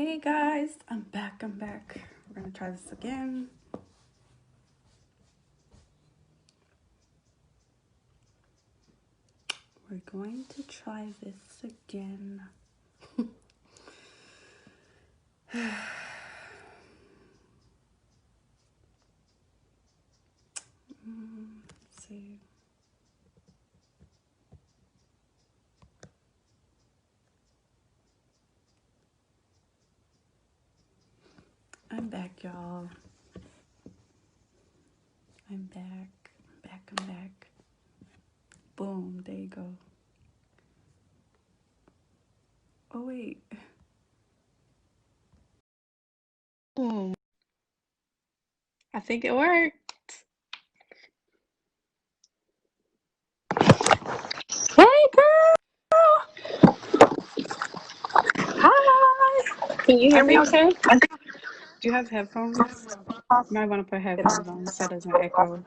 Hey guys, I'm back. We're gonna try this again. We're going to try this again. Let's see. I'm back, y'all. I'm back. I'm back. Boom, there you go. Oh, wait. Boom. I think it worked. Hey, girl. Hi. Can you hear me okay? Do you have headphones? You might want to put headphones on so it doesn't echo.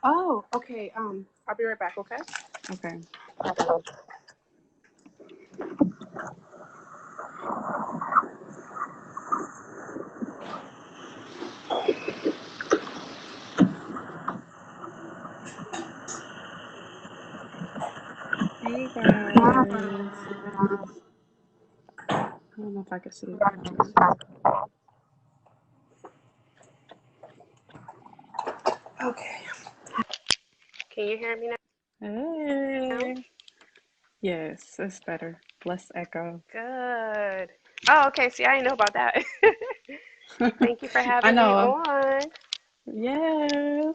Oh, okay. I'll be right back, okay? Okay. Hey, guys. I don't know if I can see the pictures. Okay. Can you hear me now? Hey. Yes, it's better. Less echo. Good. Oh, okay. See, I didn't know about that. Thank you for I having me know. on. Yes.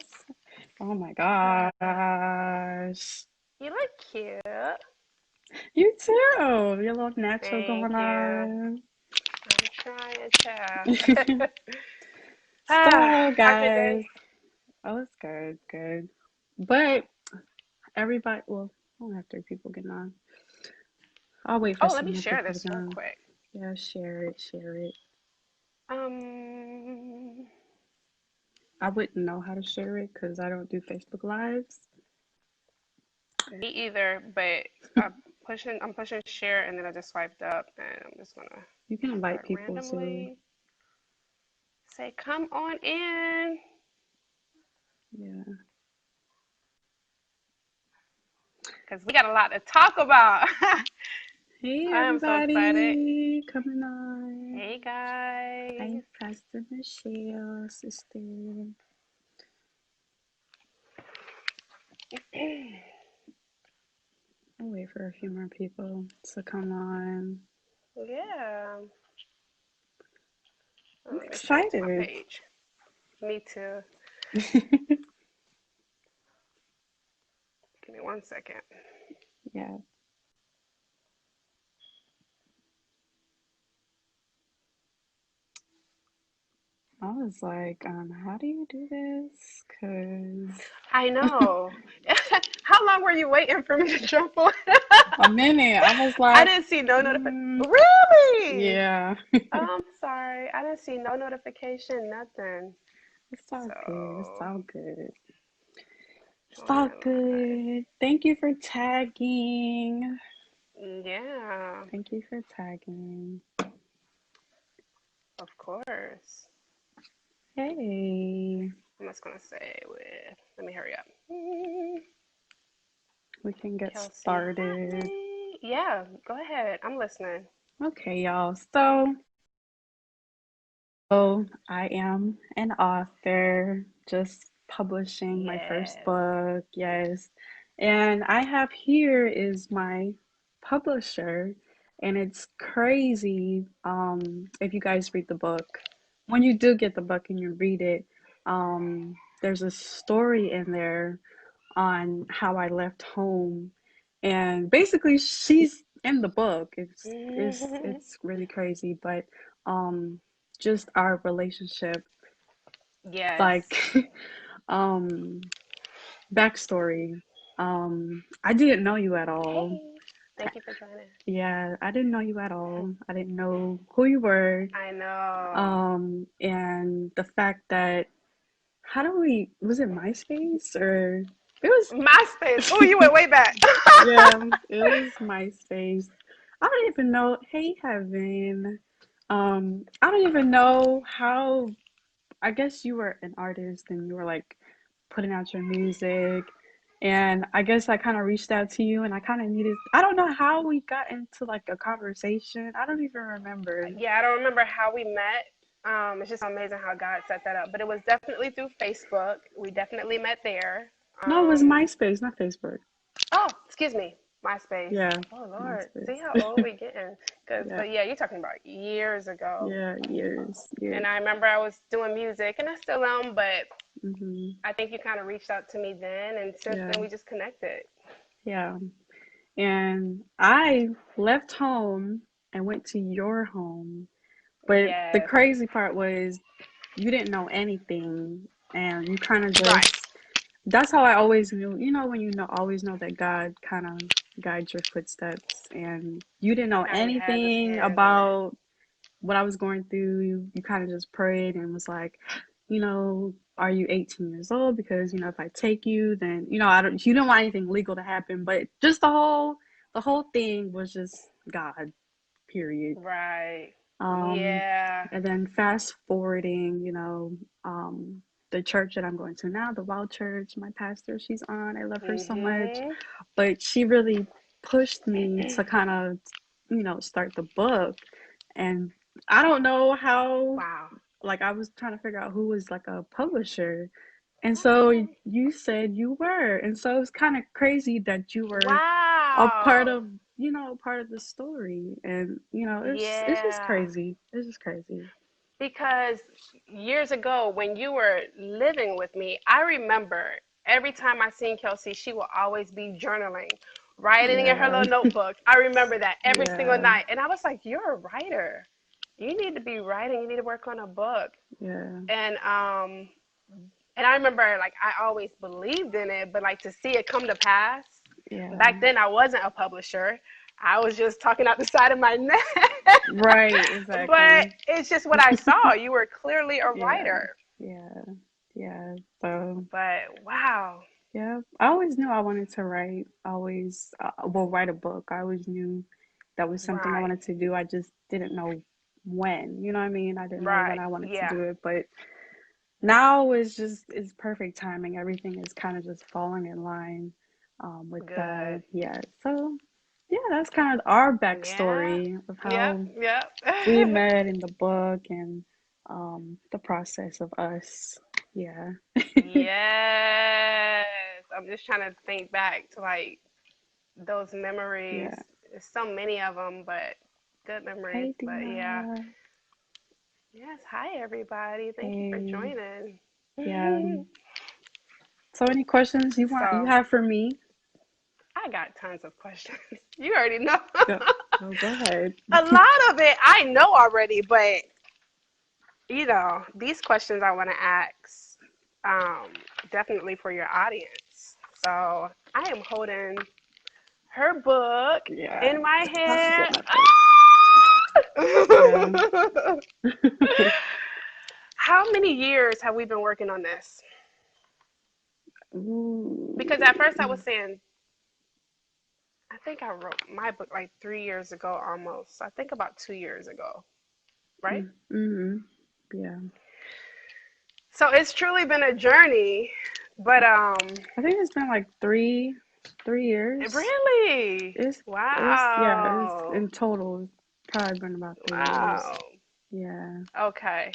Oh my gosh. You look cute. You too. Your little natural Thank going you. on. I'm trying to. So, How's your guys. day? Oh, it's good. But everybody, well, I don't have 3 people getting on. I'll wait for Oh, let some me more share people to this get real on. quick. Yeah, share it. Um, I wouldn't know how to share it because I don't do Facebook Lives. Me either, but I'm pushing share, and then I just swiped up, and I'm just gonna You can invite start people too. randomly. Say, come on in. Yeah. Because we got a lot to talk about. Hey, I am so excited. everybody coming on. Hey, Hi, guys. Pastor Michelle, sister. I'll wait for a few more people to come on. Yeah. I'm Let me share it to my excited. page. Me too. Give me 1 second. Yeah. I was like, how do you do this? Cause I know. How long were you waiting for me to jump on? a minute, I was I like, didn't see no notification. mm, Really? yeah. Oh, I'm sorry. I didn't see no notification, nothing. It's all good. It's So, all good. It's oh all my Lord. good. Thank you for tagging. Yeah, Thank you for tagging. of course. Hey, I'm just gonna say with, let me hurry up. we can get Kelsey started. Hadley. Yeah, go ahead. I'm listening. Okay, y'all. So I am an author, just publishing my first Yes. book. Yes. And I have here is my publisher, and it's crazy. If you guys read the book, when you do get the book and you read it, there's a story in there on how I left home. And basically she's in the book. It's really crazy, but um just our relationship, Yes. like um backstory. I didn't know you at all. Hey, thank you for joining. Yeah, I didn't know you at all. I didn't know who you were. I know. And the fact that how do we was it MySpace or it was MySpace. Oh, you went way back. yeah, it was MySpace. I don't even know. Hey, Heaven. I don't even know how. I guess you were an artist and you were like putting out your music. And I guess I kind of reached out to you and I kind of needed, I don't know how we got into like a conversation. I don't even remember. Yeah, I don't remember how we met. It's just amazing how God set that up. But it was definitely through Facebook. We definitely met there. No, it was Um, MySpace, not Facebook. oh, excuse me, MySpace. Yeah, Oh Lord, see MySpace. how old we getting? Yeah, But yeah, you're talking about years ago. yeah, years, years. And I remember I was doing music, and I still am. But Hmm. I think you kind of reached out to me then, and since Yeah, then we just connected. yeah. And I left home and went to your home. But the Yes. crazy part was you didn't know anything and you kind of Right. just that's how I always knew, when you know always know that God kind of guides your footsteps and you didn't know How he has his anything hands in it. about what I was going through. You kind of just prayed and was like, are you 18 years old? Because, if I take you, then, you didn't want anything legal to happen, but just the whole thing was just God, period. Right. Um, Yeah. and then fast forwarding, the church that I'm going to now, the Wild Church, my pastor, she's on. I love her so much. Mhm. But she really pushed me to kind of, start the book. And I don't know how, Wow. like, I was trying to figure out who was like a publisher. And so Okay. you said you were. And so it's kind of crazy that you were a part Wow. of part of the story and it's just Yeah. crazy, it's just crazy. Because years ago, when you were living with me, I remember every time I seen Kelsey, she will always be journaling, writing in her Yeah, little notebook. I remember that every single yeah, night. And I was like, you're a writer. You need to be writing. You need to work on a book. yeah, And and I remember like I always believed in it, but like to see it come to pass. yeah, Back then I wasn't a publisher. I was just talking out the side of my neck. right, But exactly. it's just what I saw. You were clearly a Yeah, writer. yeah, yeah. So But wow. yeah, I always knew I wanted to write. I always well, write a book. I always knew that was something I Right. wanted to do. I just didn't know when, you know what I mean? I didn't know when Right. I wanted to Yeah. do it, but now it's perfect timing. Everything is kind of just falling in line with Good. God. Yeah. So yeah, that's kind of our Yeah. backstory of Yep. how Yep. we met in the book and the process of us. Yeah. Yes. I'm just trying to think back to like those memories. Yeah. There's so many of them, but good memories. Hey But yeah. Dina. Yes. Hi, everybody. Thank you for Hey. joining. Yeah. So any questions you So have for me? I got tons of questions. You already know. Go, go ahead. A lot of it I know already, but these questions I want to ask, um, definitely for your audience. So I am holding her book Yeah. in my About to get hand. my book. Yeah. How many years have we been working on this? Because at first I was Ooh. saying, I think I wrote my book like 3 years ago almost. So I think about 2 years ago, right? Mm-hmm. Yeah. So it's truly been a journey, but I think it's been like three years. really, It's yeah, it's wow, in total it's probably been about 3 years. wow. Yeah. Okay,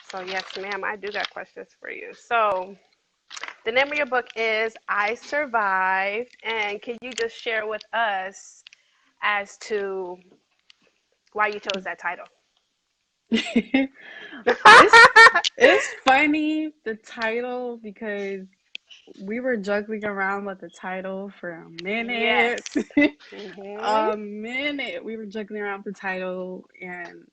so yes, ma'am, I do got questions for you. So the name of your book is I Survived, and can you just share with us as to why you chose that title? It's it's funny the title because we were juggling around with the title for a minute. Yes. Mhm. A minute. We were juggling around with the title and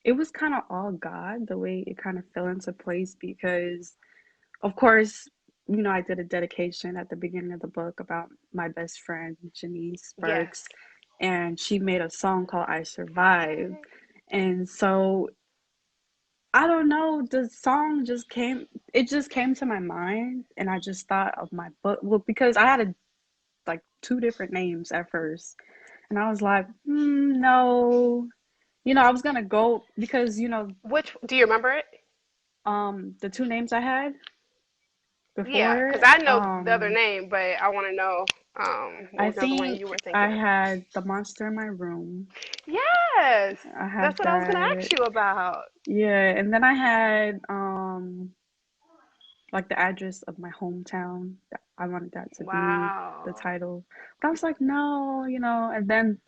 it was kind of all God the way it kind of fell into place because of course, I did a dedication at the beginning of the book about my best friend, Janice Yes. Burks, and she made a song called I Survived. And so I don't know, the song it just came to my mind, and I just thought of my book. Well, because I had like two different names at first, and I was like, no, I was gonna go because Which do you remember it? the two names I had Yeah, because before, I know the other name, but I want to know what I was the other one think you were I thinking of? had The Monster in My Room. Yes, I had that's what I was gonna that. ask you about. Yeah, and then I had like the address of my hometown. I wanted that to be the Wow, title. But I was like, no, and then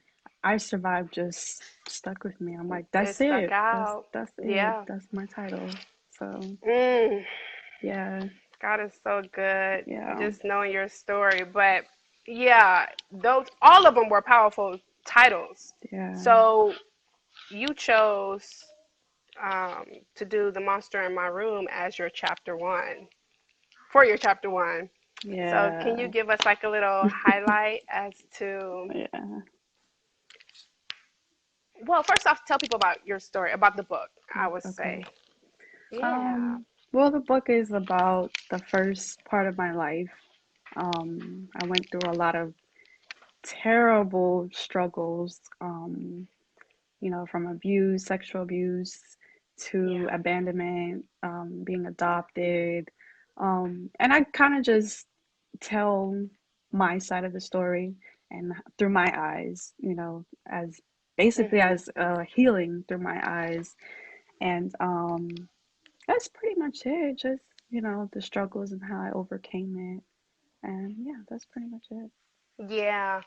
I Survived just stuck with me. I'm like, it that's stuck it. That's out. that's it. Yeah. That's my title. So Mm, yeah, God is so good. yeah, Just knowing your story, but yeah, those all of them were powerful titles. yeah, So you chose um, to do the monster in my room as your chapter one for your chapter one. So can you yeah, give us like a little highlight as to, yeah. well, first off, tell people about your story, about the book, I would say. Okay. Yeah. Well, the book is about the first part of my life. I went through a lot of terrible struggles, from abuse, sexual abuse to Yeah. abandonment, being adopted. And I kind of just tell my side of the story and through my eyes, as basically Mhm. as healing through my eyes. And that's pretty much it. Just, the struggles and how I overcame it. And yeah, that's pretty much it. Yeah.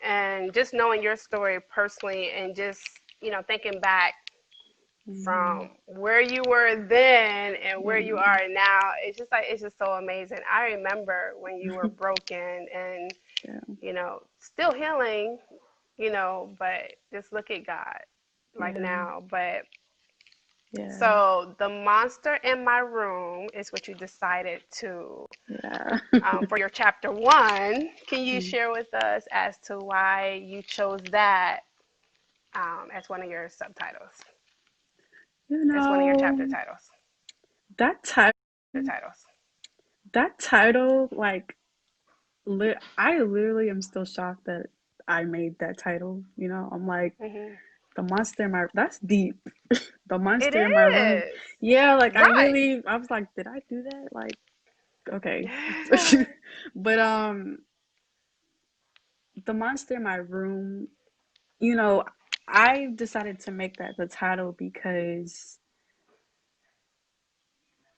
And just knowing your story personally and just, thinking back Hmm. from where you were then and where you Yeah. are now, it's just so amazing. I remember when you were broken and, Yeah. still healing, but just look at God like Yeah. now. But Yeah. so the monster in my room is what you decided to Yeah. for your chapter one. Can you Mm. share with us as to why you chose that as one of your subtitles, You as one of your chapter know, titles? that title, The titles. like, I literally am still shocked that I made that title. I'm like, Hmm. the monster in my, that's deep. The It monster in my room. is Yeah, like right. I was like, did I do that? Like, okay. But the monster in my room, you know, I decided to make that the title because,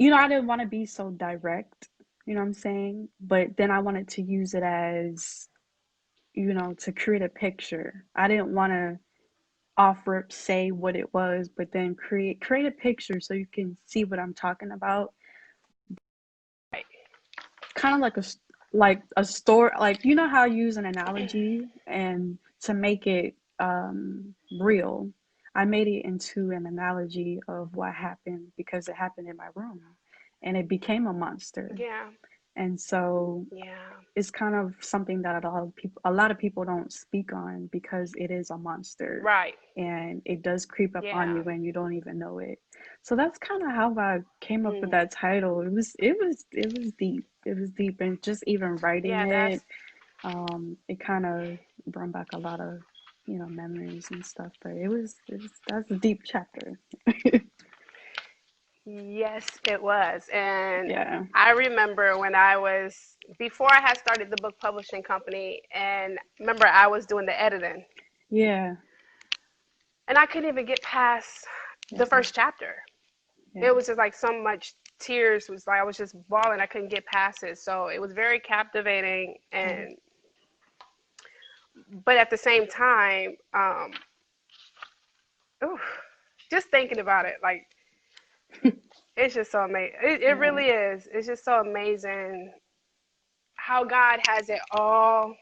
I didn't want to be so direct, you know what I'm saying? But then I wanted to use it as, to create a picture. I didn't want to offer say what it was, but then create a picture so you can see what I'm talking about. Right. Kind of like a story, like how you use an analogy and to make it real. I made it into an analogy of what happened because it happened in my room and it became a monster. Yeah. And so Yeah. it's kind of something that a lot of people don't speak on because it is a monster Right. and it does creep up on Yeah. you when you don't even know it. So that's kind of how I came up with Mm. that title. It was deep. It was deep, and just even writing Yeah. That's it, it kind of brought back a lot of memories and stuff. But it was that's a deep chapter. yes, it was. And Yeah, I remember when I was before I had started the book publishing company, and remember I was doing the editing, yeah, and I couldn't even get past the yeah, first chapter. yeah. It was just like so much tears was like I was just bawling. I couldn't get past it. So it was very captivating, Right. and but at the same time, oof, just thinking about it, like it's just so amazing. It Yeah. really is. It's just so amazing how God has it all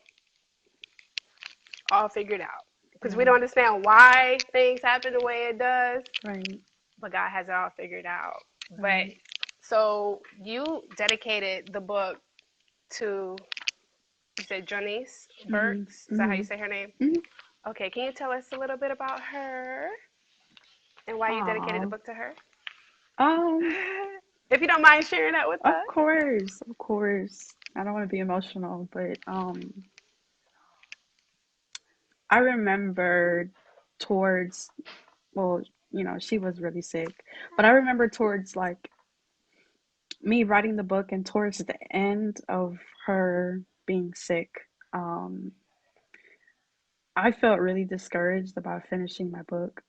figured out. Because we Yeah. don't understand why things happen the way it does, Right. but God has it all figured out. But Right. so you dedicated the book to, you said Janice Mhm. Burks. Is that how you Mhm. say her name? Mhm. Okay, can you tell us a little bit about her and why you dedicated the Aw. book to her? Um. If you don't mind sharing that with Of us. course. Of course. I don't want to be emotional, but I remember towards well, she was really sick. But I remember towards like me writing the book and towards the end of her being sick, um, I felt really discouraged about finishing my book.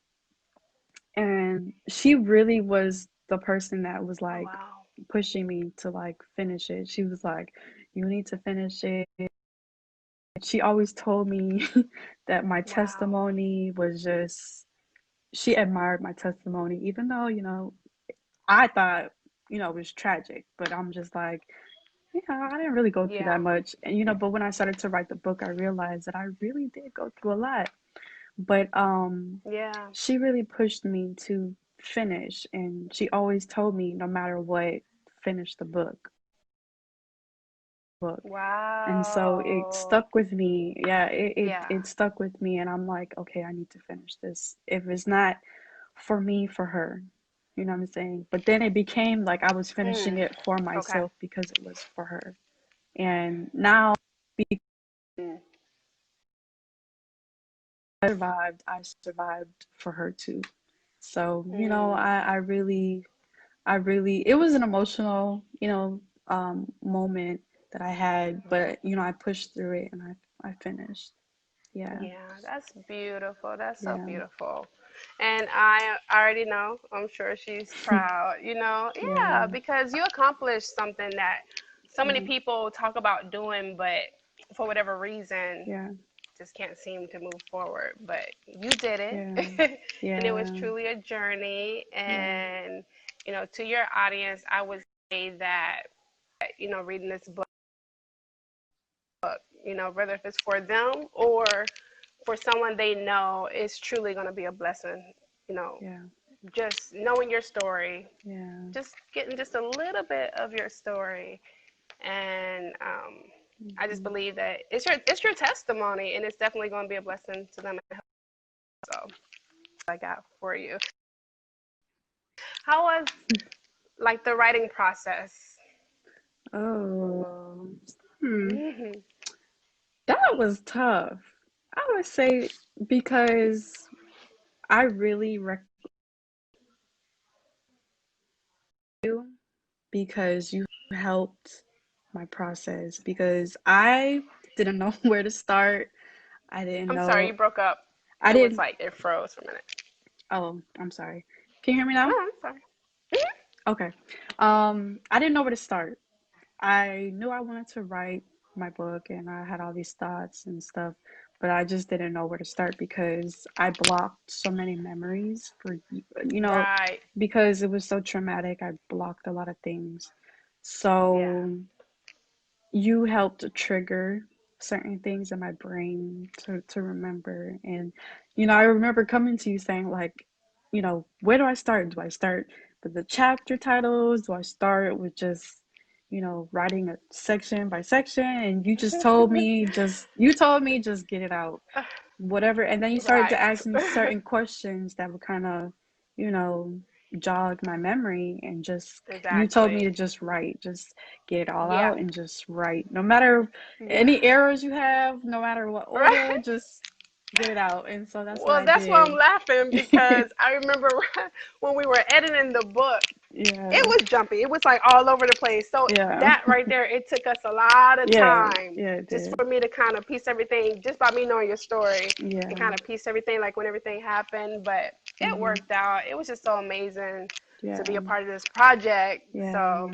And she really was the person that was Oh, like wow. pushing me to like finish it. She was like, "You need to finish it." She always told me that my Wow. testimony was just, she admired my testimony, even though, I thought, it was tragic, but I'm just like, yeah, I didn't really go through that Yeah. much. And, but when I started to write the book, I realized that I really did go through a lot. But Yeah. she really pushed me to finish, and she always told me, no matter what, finish the book. And so it Wow. stuck with me. Yeah, Yeah. it stuck with me, and I'm like, okay, I need to finish this. If it's not for me, for her. You know what I'm saying? But then it became like I was finishing Mm. it for Okay. myself because it was for her. And now Mm. I survived for her too. So, Mm. I really, it was an emotional, moment that I had, but I pushed through it and I finished. Yeah, Yeah, that's beautiful. That's so yeah, beautiful. And I already know, I'm sure she's proud, yeah, yeah, because you accomplished something that so many yeah, people talk about doing, but for whatever reason, yeah, just can't seem to move forward. But you did it, yeah, and it was yeah, truly a journey. yeah, And, to your audience, I would say that, reading this book, whether if it's for them or for someone they know, is truly going to be a blessing. You know, yeah, just knowing your story, yeah. just getting just a little bit of your story, and I just Mhm. believe that it's your testimony, and it's definitely going to be a blessing to them. So I got for you. How was like the writing process? Oh, hmm. Hmm. That was tough. I would say because I really you because you helped my process because I didn't know where to start. I didn't I'm sorry, you know. broke up. I It was didn't. like it froze for a minute. Oh, I'm sorry. Can you hear me now? Oh, I'm sorry. Mhm. Okay. I didn't know where to start. I knew I wanted to write my book and I had all these thoughts and stuff, but I just didn't know where to start because I blocked so many memories you know, Right. because it was so traumatic. I blocked a lot of things. Yeah. So you helped trigger certain things in my brain to remember. And I remember coming to you saying like, where do I start? Do I start with the chapter titles? Do I start with just writing it section by section? And you told me just get it out, whatever. And then you started to Right. ask me certain questions that would kind of, you know, jog my memory, and just you told me Exactly. to just write, just get it all Yeah. out and just write. No matter Yeah. any errors you have, no matter what order, Right. just get it out. And so that's what Well, I that's why I'm did. laughing because I remember when we were editing the book, it Yeah. was jumpy. It was like all over the place. So Yeah. that right there, it took us a lot of Yeah. time Yeah, it just did. for me to kind of piece everything, just by me knowing your story and Yeah. kind of piece everything like when everything happened. But it Hmm. worked out. It was just so amazing to be Yeah. a part of this project. So,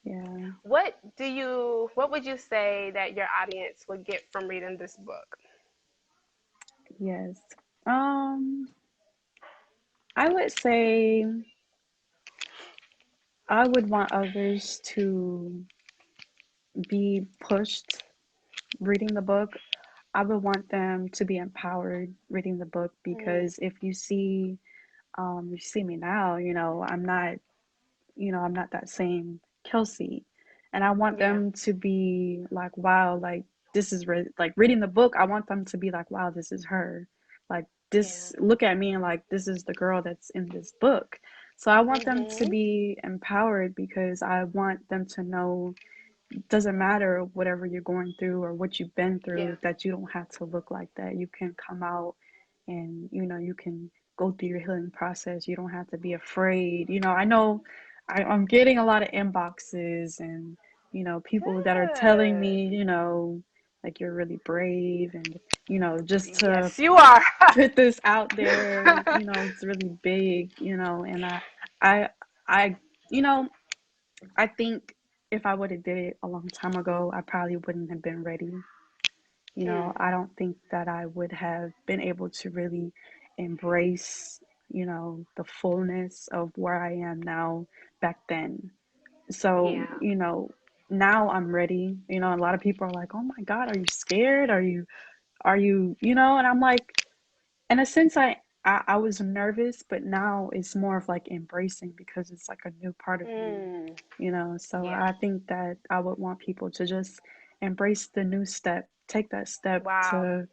Yeah. Yeah. what would you say that your audience would get from reading this book? Yes. Um, I would say I would want others to be pushed reading the book. I would want them to be empowered reading the book Mm, because if you see me now, I'm not that same Kelsey. And I want yeah, them to be like, wow, like this is like reading the book. I want them to be like, wow, this is her. Like yeah. this, look at me and like, this is the girl that's in this book. So I want them to Mhm. be empowered because I want them to know it doesn't matter whatever you're going through or what you've been Yeah. through, that you don't have to look like that. You can come out and, you can go through your healing process. You don't have to be afraid. I know I'm getting a lot of inboxes and, people that are telling Good. me, like you're really brave and, just to Yes, you are. put this out there, it's really big, and I, I, you know, I think if I would have did it a long time ago, I probably wouldn't have been ready. Mm, I don't think that I would have been able to really embrace, the fullness of where I am now back then. So, yeah. now I'm ready. A lot of people are like, "Oh my God, are you scared? Are you?" And I'm like, in a sense, I was nervous, but now it's more of like embracing because it's like a new part of me, Mm, So yeah. I think that I would want people to just embrace the new step, take that step Wow. to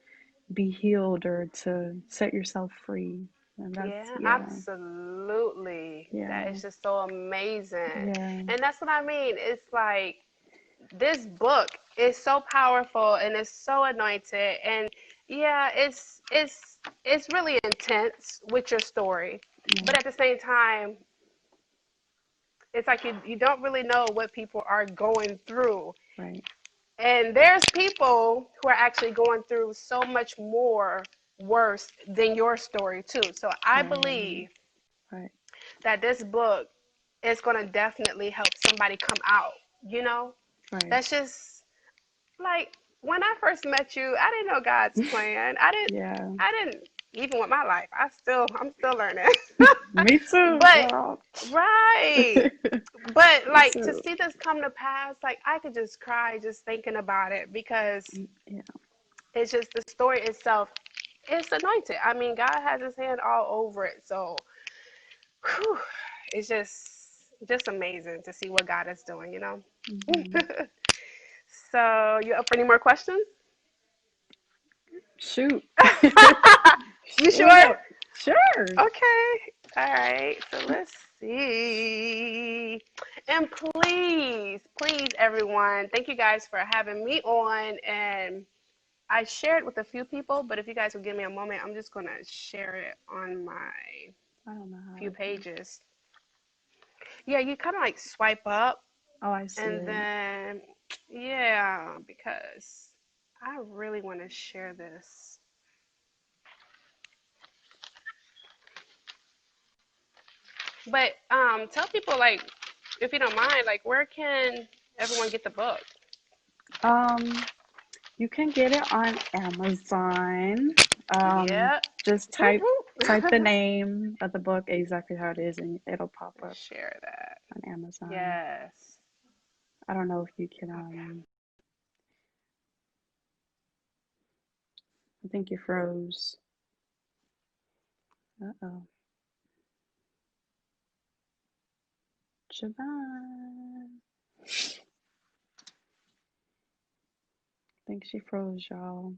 be healed or to set yourself free. And that's, Yeah, yeah, absolutely. That yeah, is just so amazing. yeah, And that's what I mean. It's like this book is so powerful and it's so anointed and yeah, it's really intense with your story. yeah, But at the same time, it's like you don't really know what people are going through. right, And there's people who are actually going through so much more worse than your story too. So I right, believe right, that this book is going to definitely help somebody come out, you know? right. That's just like when I first met you, I didn't know God's plan. Yeah, I didn't even with my life. I'm still learning. me too, But girl. right. But Me like to too. see this come to pass, like I could just cry just thinking about it because Yeah, it's just the story itself. It's anointed. I mean, God has His hand all over it. So, whew, it's just amazing to see what God is doing. You know. hmm. So, you up for any more questions? Shoot. You Shoot sure? it. Sure. Okay. All right. So let's see. And please, please, everyone, thank you guys for having me on. And I shared with a few people, but if you guys will give me a moment, I'm just going to share it on my I don't know how few to do. pages. Yeah, you kind of like swipe up Oh, I see and it. then, yeah, because I really want to share this. But tell people, like, if you don't mind, like, where can everyone get the book? Um, you can get it on Amazon. Um, Yeah. just Whoop, type the whoop. name of the book exactly how it is, and it'll pop up Share that. on Amazon. Yes. I don't know if you can. Okay. I think you froze. Uh-oh. Siobhan. I think she froze, y'all.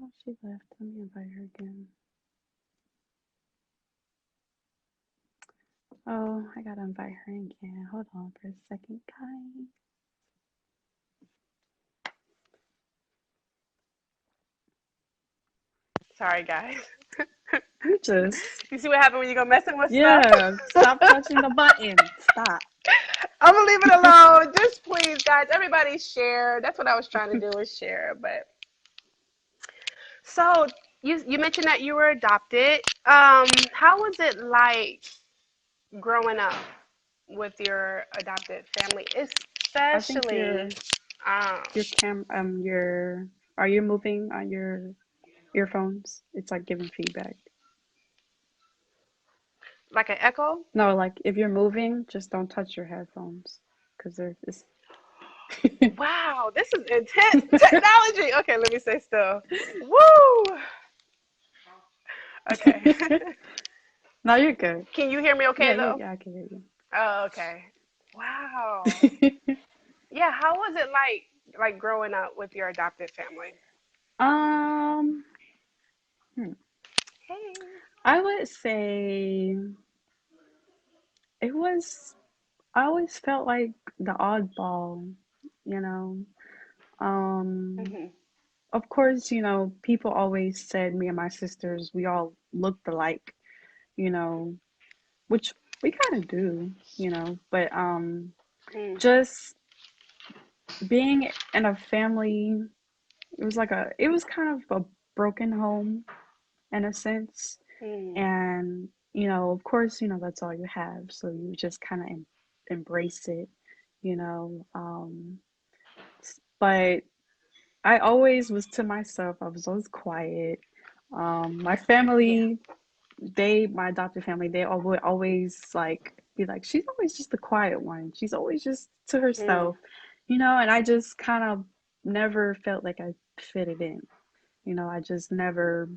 Oh, she left. Let me invite her again. Oh, I gotta invite her again. Hold on for a second, guys. Sorry, guys. You just, You see what happened when you go messing with stuff? yeah, stop touching the button. Stop. I'm gonna leave it alone. Just please, guys, everybody share. That's what I was trying to do was share. But so you mentioned that you were adopted. How was it like growing up with your adopted family, I think especially um, your are you moving on your earphones? It's like giving feedback. like an echo? No, like if you're moving, just don't touch your headphones because they're it's Wow, this is intense technology. Okay, let me stay still. Woo! Okay. No, you're good. Can you hear me okay though? Yeah, I can hear Oh, okay. Wow. you. Yeah, how was it like growing up with your adopted family? Um, hmm. I would say it was, I always felt like the oddball, you know. Um, Hmm. of course, people always said me and my sisters, we all looked alike, you know, which we kind of do, but Mm, just being in a family, it was kind of a broken home in a sense. mm, And, of course, that's all you have. So you just kind of embrace it, you know. But I always was to myself, I was always quiet. My yeah. family, my adopted family, they all would always like be like, she's always just the quiet one. She's always just to Mm, herself, and I just kind of never felt like I fitted in. I just never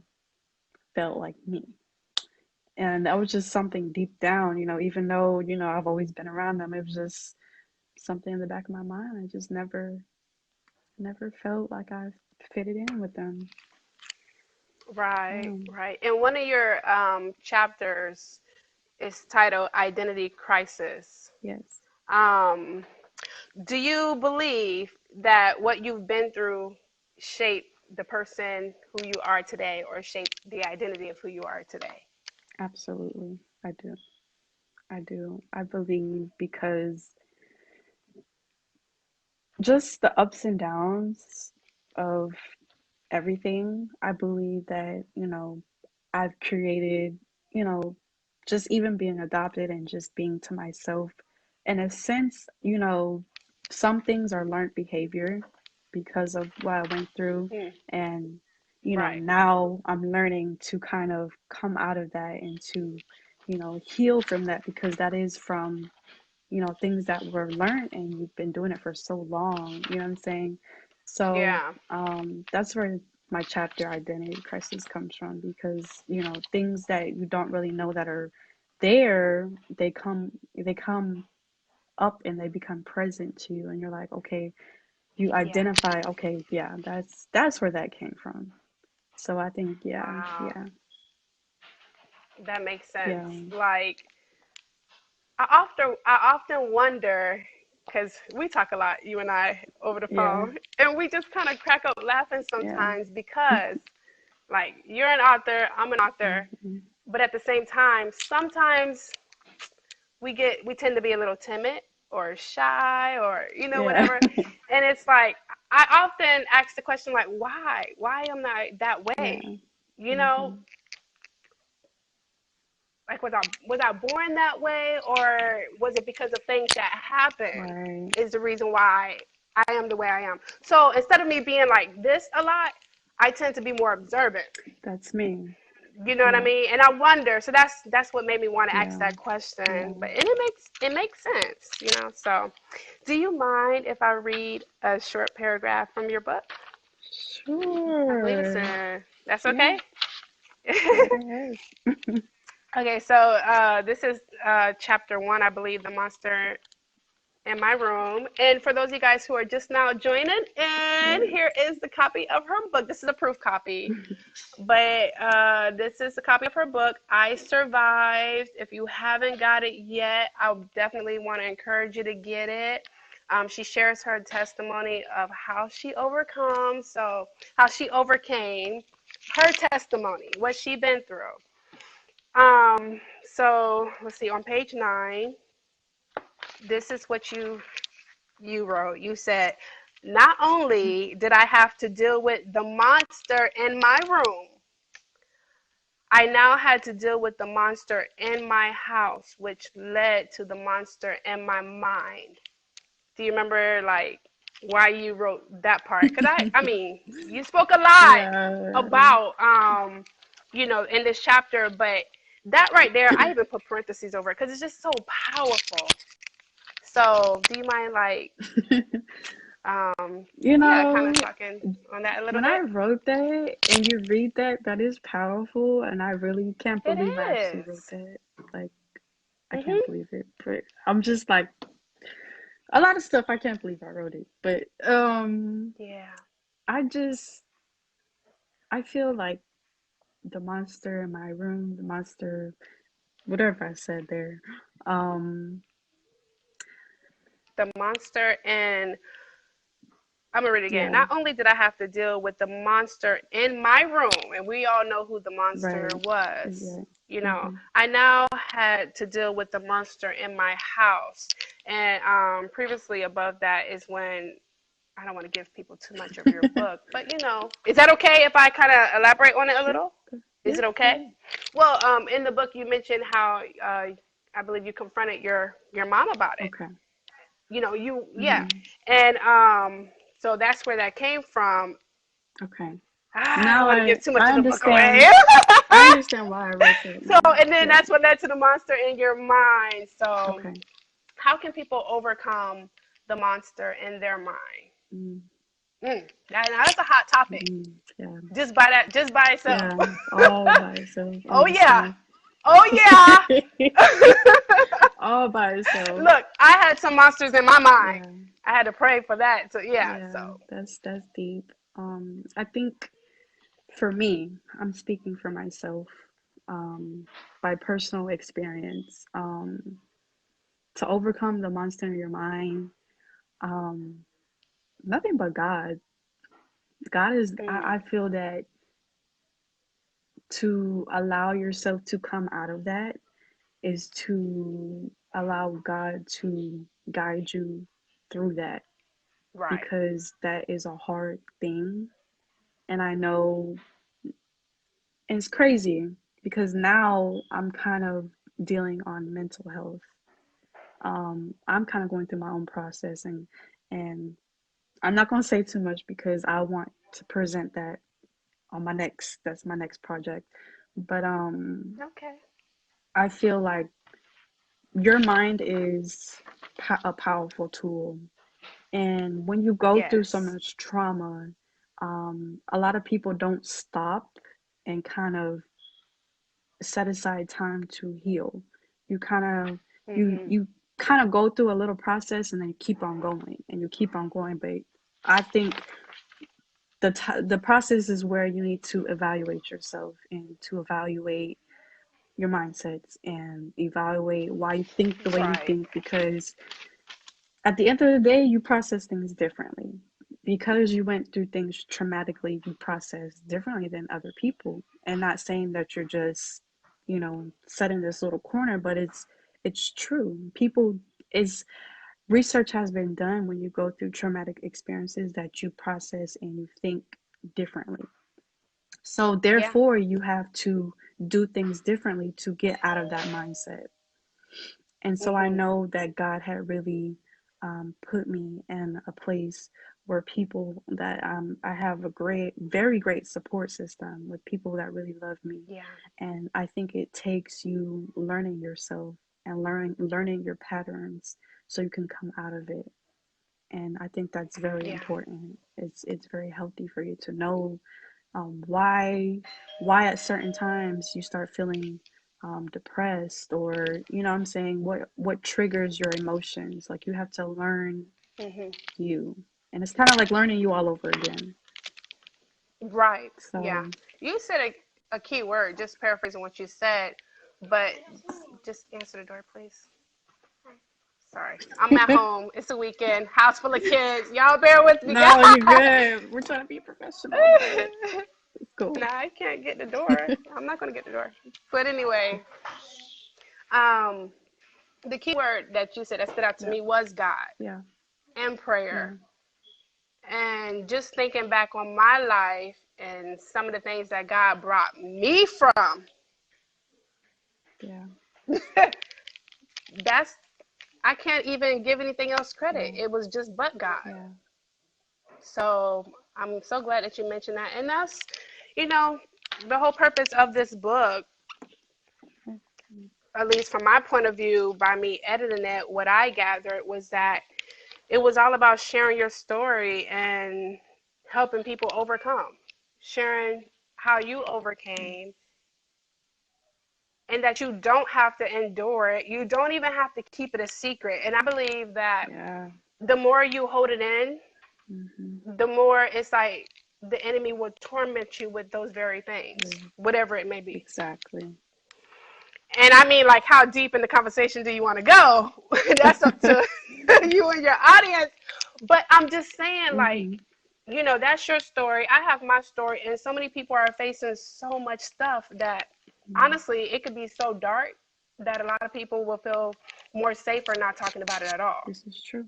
felt like me. And that was just something deep down, even though, I've always been around them, it was just something in the back of my mind. I just never felt like I fitted in with them. right, Yeah. right. And one of your chapters is titled Identity Crisis. Yes. Um, do you believe that what you've been through shaped the person who you are today or shaped the identity of who you are today? Absolutely. I do. I do. I believe because just the ups and downs of everything, I believe that, I've created, you know, just even being adopted and just being to myself. In a sense, some things are learned behavior because of what I went through. Mm, And, right. now I'm learning to kind of come out of that and to, heal from that because that is from things that were learned and you've been doing it for so long, you know what I'm saying? So Yeah. that's where my chapter identity crisis comes from because, things that you don't really know that are there, they come up and they become present to you and you're like, okay, you Yeah. identify, okay, yeah, that's where that came from. So I think, yeah, Wow. yeah, That makes sense. yeah, Like I often wonder because we talk a lot, you and I, over the yeah, phone, and we just kind of crack up laughing yeah. sometimes because, like, you're an author, I'm an author, Mhm. but at the same time, sometimes we tend to be a little timid or shy or Yeah. whatever, and it's like I often ask the question like, why am I that way? Yeah. You know, Hmm. like was I born that way or was it because of things that happened Right. is the reason why I am the way I am. So instead of me being like this a lot, I tend to be more observant. That's me. You know what I Yeah. mean? And I wonder. So that's what made me want to ask Yeah. that question. Yeah. But and it makes sense. So, do you mind if I read a short paragraph from your book? I believe it's Sure. that's Yeah. okay. Go right ahead. Okay, so this is chapter one, I believe, the monster in my room. And for those of you guys who are just now joining, and Yes. here is the copy of her book. This is a proof copy, but this is a copy of her book, I Survived. If you haven't got it yet, I definitely want to encourage you to get it. She shares her testimony of how she how she overcame her testimony, what she been through. So let's see, on page 9, this is what you wrote. You said, not only did I have to deal with the monster in my room, I now had to deal with the monster in my house, which led to the monster in my mind. Do you remember like why you wrote that part? Because I mean, you spoke a lot Yeah. about in this chapter, but that right there, I even put parentheses over it because it's just so powerful. So, do you mind like um You yeah, kind of know, talking on that a little when I bit? wrote that and you read that, that is powerful, and I really can't It believe I actually wrote is. that. Like, I can't Mhm. believe it. But I'm just like a lot of stuff I can't believe I wrote it. But Yeah. I just I feel like the monster in my room, the monster, whatever I said there. Um, The monster in I'm gonna read it again. yeah, Not only did I have to deal with the monster in my room, and we all know who the monster right. was, Yeah. you know, Mm-hmm. I now had to deal with the monster in my house. And previously above that is when I don't want to give people too much of your book, but is that okay if I kind of elaborate on it a Sure. little? Good. Is Yeah, it go okay? ahead. Well, in the book you mentioned how I believe you confronted your mom about it. Okay. Yeah, Mm-hmm. and so that's where that came from. Okay. I don't Now want to give too much I of the book away. understand. I understand why I wrote it So, now. and then Yeah. that's what led to the monster in your mind. So, Okay. how can people overcome the monster in their mind? Mm, Now that's a hot topic. yeah. Just by itself. Yeah. All by itself. Oh yeah. Honestly. Oh yeah. All by itself. Look, I had some monsters in my mind. Yeah. I had to pray for that. So yeah. Yeah. So That's deep. I think for me, I'm speaking for myself. Um, by personal experience. To overcome the monster in your mind. Um, nothing but God. God is. I mm, feel that to allow yourself to come out of that is to allow God to guide you through that, right. because that is a hard thing. And I know, and it's crazy because now I'm kind of dealing on mental health. I'm kind of going through my own process, and I'm not going to say too much because I want to present that on that's my next project. But Okay. I feel like your mind is a powerful tool. And when you go through so Yes. much trauma, a lot of people don't stop and kind of set aside time to heal. You kind of Mhm. you kind of go through a little process and then keep on going and you keep on going. But I think the process is where you need to evaluate yourself and to evaluate your mindsets and evaluate why you think the way you Right. think, because at the end of the day, you process things differently. Because you went through things traumatically, you process differently than other people. And not saying that you're just, set in this little corner, but it's true. People is research has been done when you go through traumatic experiences that you process and you think differently. So Yeah. therefore, you have to do things differently to get out of that mindset. And so I Mhm. know that God had really put me in a place where people that I have a great, very great support system with people that really love me. Yeah. And I think it takes you learning yourself and learning your patterns so you can come out of it. And I think that's very Yeah. important. It's very healthy for you to know why at certain times you start feeling depressed, or what I'm saying, what triggers your emotions. Like you have to learn Mhm. you, and it's kind of like learning you all over again. Right. Yeah. So You said a key word, just paraphrasing what you said, but just answer the door, please. Sorry. I'm at home. It's a weekend. House full of kids. Y'all bear with me, no, you're guys. good. We're trying to be professional, but it's cool. Nah, I can't get the door. I'm not gonna get the door. But anyway, um, the key word that you said that stood out to Yeah, me was God yeah, and yeah, prayer. And just thinking back on my life and some of the things that God brought me from, yeah, that's I can't even give anything else credit. yeah, It was just but God. yeah. So I'm so glad that you mentioned that. And that's, you know, the whole purpose of this book, at least from my point of view, by me editing it, what I gathered was that it was all about sharing your story and helping people overcome, sharing how you overcame, and that you don't have to endure it. You don't even have to keep it a secret. And I believe that Yeah. the more you hold it in, Hmm. the more it's like the enemy will torment you with those very things, Yeah, whatever it may be. exactly. And I mean, like, how deep in the conversation do you want to go? That's up to you and your audience. But I'm just saying, like, Hmm. that's your story. I have my story, and so many people are facing so much stuff that honestly, it could be so dark that a lot of people will feel more safer not talking about it at all. This is true.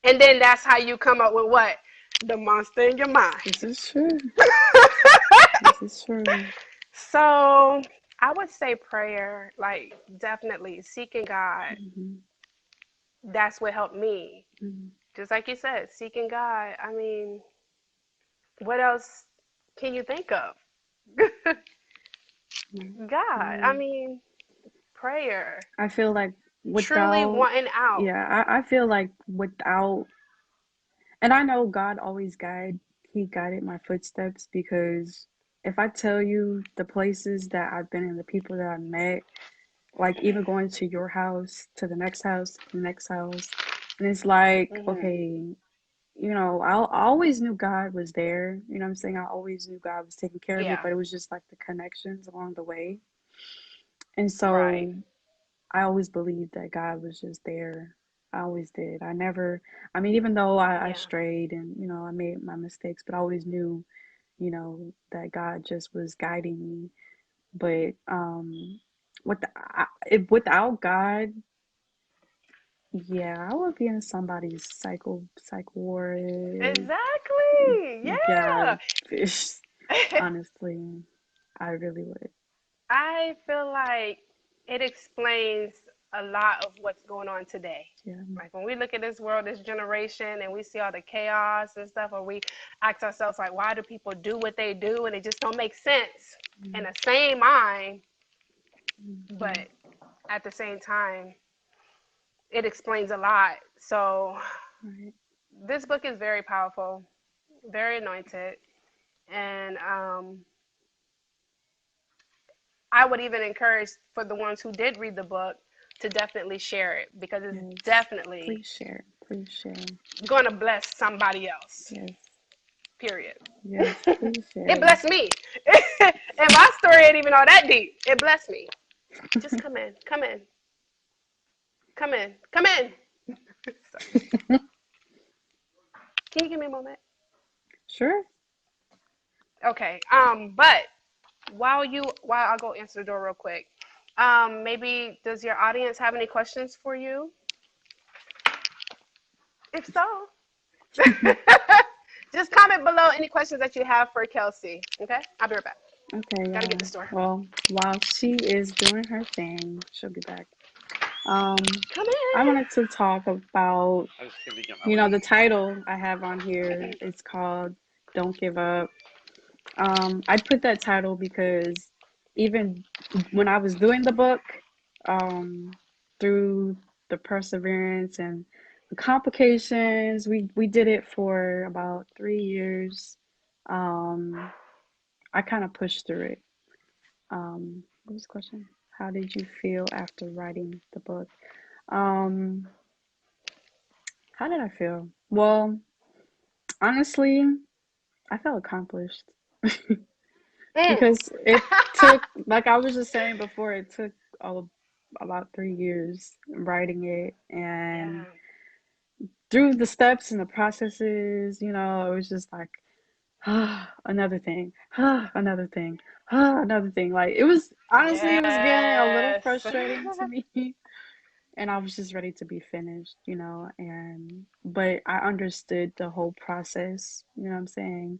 And then that's how you come up with what? The monster in your mind. This is true. This is true. So I would say prayer, like definitely seeking God. Hmm. That's what helped me. Hmm. Just like you said, seeking God. I mean, what else can you think of? God. I Right. mean, prayer. I feel like Truly without, wanting out. yeah, I feel like without, and I know God always He guided my footsteps because if I tell you the places that I've been and the people that I've met, like even going to your house, to the next house, to the next house, and it's like, Hmm. okay, I always knew God was there. You know what I'm saying? I always knew God was taking care of me, Yeah. but it was just like the connections along the way. And Right. so I always believed that God was just there. I always did. I never, I mean, even though I Yeah. strayed and, I made my mistakes, but I always knew, that God just was guiding me. But without God, yeah, I would be in somebody's psych ward. Exactly. Yeah, Yeah. fish. Honestly, I really would. I feel like it explains a lot of what's going on today. Yeah. Like when we look at this world, this generation, and we see all the chaos and stuff, or we ask ourselves like, why do people do what they do, and it just don't make sense in the same mind, Mm-hmm. but at the same time, it explains a lot. So Right. this book is very powerful, very anointed, and I would even encourage for the ones who did read the book to definitely share it because it's Yes. definitely Please share. Please share. going to bless somebody else. Yes. Period. Yes. Please It share. blessed me. And my story ain't even all that deep. It blessed me. Just come in. Come in. Come in. Come in. Sorry. Can you give me a moment? Sure. Okay. But while I'll go answer the door real quick. Maybe does your audience have any questions for you? If so, just comment below any questions that you have for Kelsey. Okay? I'll be right back. Okay, Gotta get the y'all. store. Well, while she is doing her thing, she'll be back. Um, Come I in. wanted to talk about, the title I have on here. It's called Don't Give Up. I put that title because even when I was doing the book, um, through the perseverance and the complications, we did it for about 3 years. Um, I kind of pushed through it. What was the question? How did you feel after writing the book? Um, how did I feel? Well, honestly, I felt accomplished Mm. because it took, like I was just saying before, it took all about 3 years writing it, and Yeah. through the steps and the processes, it was just like, another thing, another thing, another thing. Like it was honestly, it was getting a little Yes. frustrating to me. And I was just ready to be finished, and but I understood the whole process, you know what I'm saying?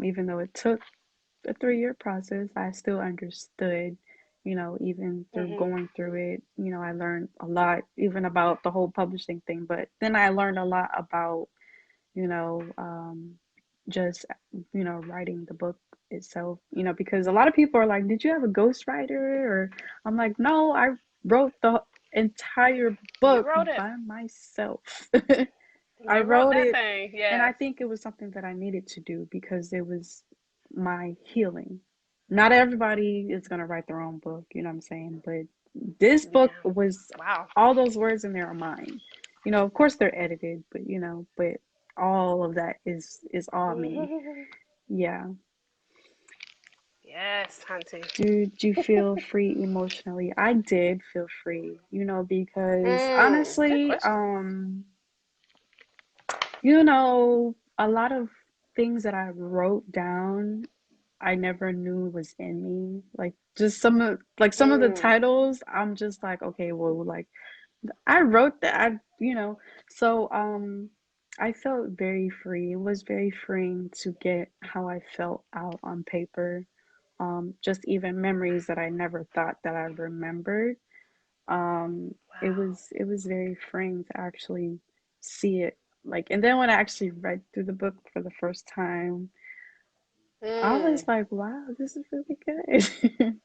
Even though it took a 3-year process, I still understood, even through Hmm. going through it, I learned a lot even about the whole publishing thing, but then I learned a lot about, you know, just, writing the book itself, because a lot of people are like, did you have a ghostwriter? Or I'm like, no, I wrote the entire You book wrote it. by myself. I You wrote wrote that it, thing. and I Yes. think it was something that I needed to do because it was my healing. Not everybody is going to write their own book, you know what I'm saying? But this book Yeah. was, Wow. all those words in there are mine. Of course they're edited, but but all of that is all me. Yeah. Yes, hunty. Did you feel free emotionally? I did feel free, because Good honestly, question. a lot of things that I wrote down, I never knew was in me. Like just some of the Mm, titles, I'm just like, okay, well, like I wrote that. So I felt very free. It was very freeing to get how I felt out on paper. Just even memories that I never thought that I remembered. wow. It was very freeing to actually see it. Like, and then when I actually read through the book for the first time, I Mm, was like, wow, this is really good.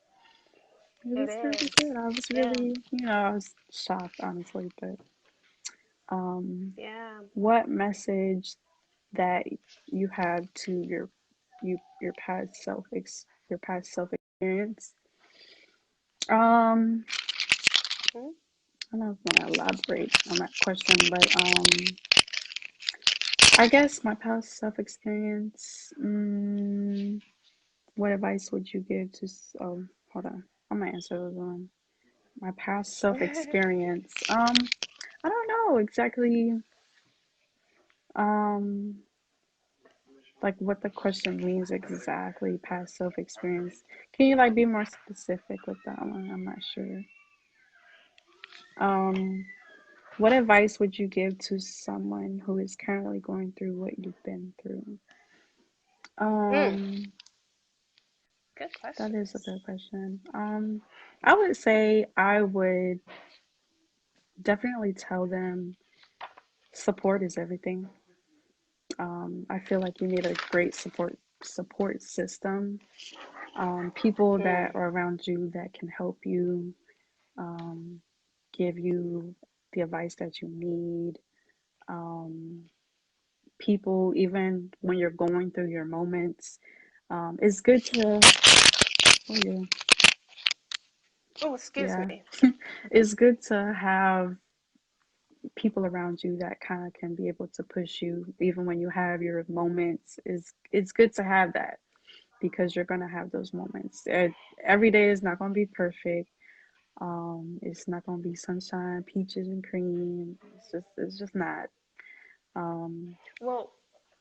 It it was really is. good. I was Yeah. really, I was shocked, honestly. But um, Yeah. what message that you had to your past self experience? Um, Mm, I don't know if I'm gonna elaborate on that question, but I guess my past self experience. What advice would you give to? Oh, hold on. I'm gonna answer those one. My past self experience. I don't know exactly. Um, like what the question means exactly. Past self experience. Can you like be more specific with that one? I'm not sure. Um, what advice would you give to someone who is currently going through what you've been through? mm, Um, good that is a questions. good question. I would say I would definitely tell them support is everything. I feel like you need a great support system. People that Mm. are around you that can help you, um, give you the advice that you need. Um, People, even when you're going through your moments, it's good to, oh yeah, Oh, excuse yeah, me. it's good to have people around you that kind of can be able to push you even when you have your moments. It's good to have that because you're gonna have those moments. Every day is not gonna be perfect. It's not gonna be sunshine, peaches and cream. It's just not. Um, Well,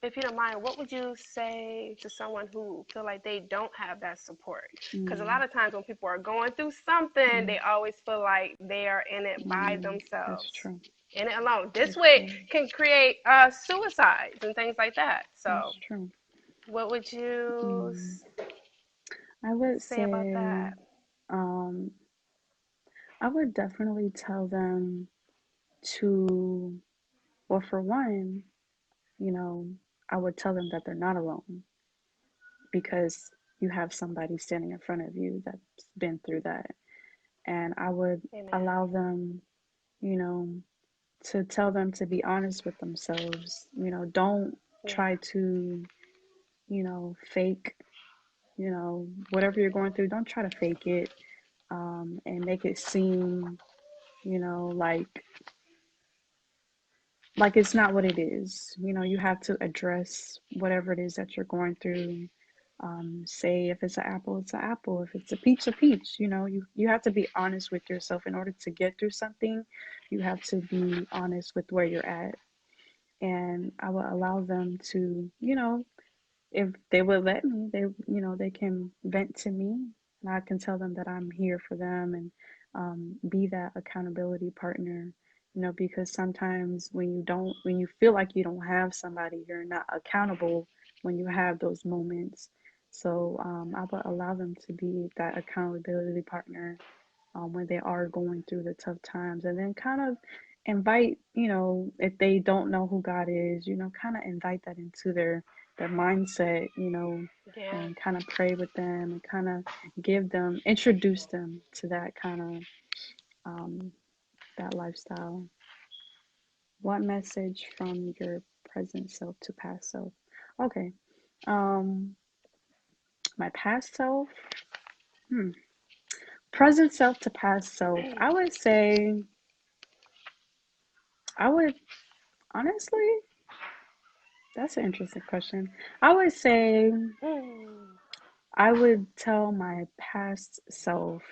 if you don't mind, what would you say to someone who feel like they don't have that support? Because a mm, lot of times when people are going through something, mm, they always feel like they are in it by that's themselves, true. in it alone. This That's way true. can create suicides and things like that. So, That's true. what would you Mm, I would say about say, that? um, I would definitely tell them to, well, for one, you know, I would tell them that they're not alone because you have somebody standing in front of you that's been through that. And I would Amen. allow them, you know, to tell them to be honest with themselves. Don't Yeah. try to, fake, whatever you're going through, don't try to fake it, and make it seem, you know, like it's not what it is. You have to address whatever it is that you're going through. Say if it's an apple, it's an apple. If it's a peach, a peach. You have to be honest with yourself in order to get through something. You have to be honest with where you're at, and I will allow them to, if they would let me, they can vent to me, and I can tell them that I'm here for them and, be that accountability partner. Because sometimes when you feel like you don't have somebody, you're not accountable when you have those moments. So I would allow them to be that accountability partner, when they are going through the tough times, and then kind of invite, if they don't know who God is, kind of invite that into their mindset, Yeah. and kind of pray with them and kind of introduce them to that kind of, um, that lifestyle. What message from your present self to past self? Okay. Um, my past self, hmm. Present self to past self. I would say, I would honestly, That's an interesting question. I would say Mm. I would tell my past self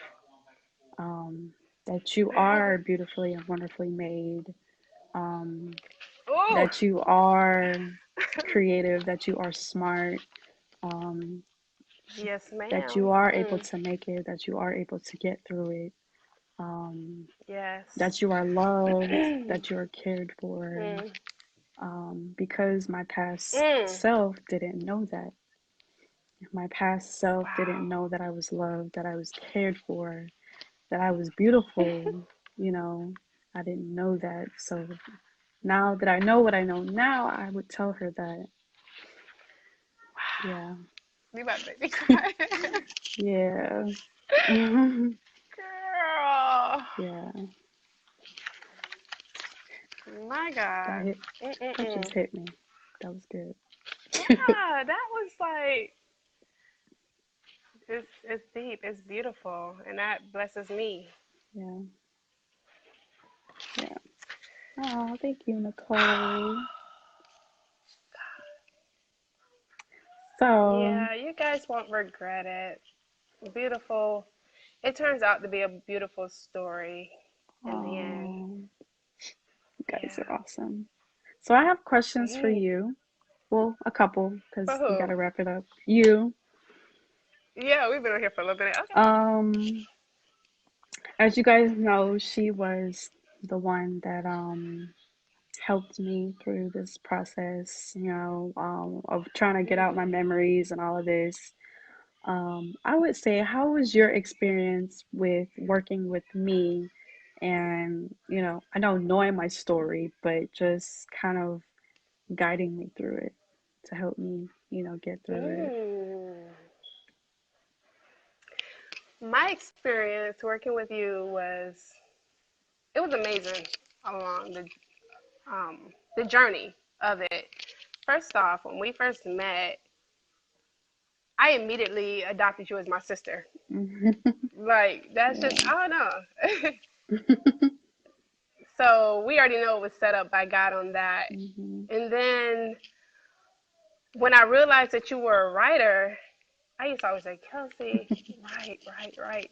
um, that you are beautifully and wonderfully made, um, Oh, that you are creative, that you are smart, um, yes, that you ma'am. are able Mm. to make it, that you are able to get through it, um, Yes. that you are loved, that you are cared for, Mm. because my past Mm. self didn't know that. My past self didn't Wow. know that I was loved, that I was cared for, that I was beautiful. You know, I didn't know that. So now that I know what I know now, I would tell her that, yeah, You about to make me cry. yeah, Girl. yeah. My That God. hit. That Mm-mm-mm. just hit me. That was good. Yeah, that was like it's deep, it's beautiful, and that blesses me. Yeah, yeah. Oh, thank you, Nicole. So, Yeah, you guys won't regret it. Beautiful. It turns out to be a beautiful story in the end. oh, you guys Yeah. are awesome. So I have questions for Mm. you. Well, a couple, For because we who? gotta wrap it up. You, Yeah, we've been on here for a little bit. Okay. um, as you guys know, she was the one that helped me through this process, of trying to get out my Mm. memories and all of this. I would say, how was your experience with working with me? And, I know knowing my story, but just kind of guiding me through it to help me, get through it. Mm. My experience working with you was it was amazing along the journey of it. First off, when we first met, I immediately adopted you as my sister. Like that's just Yeah. I don't know. So we already know it was set up by God on that. Hmm. And then when I realized that you were a writer, I used to always say, Kelsey, write.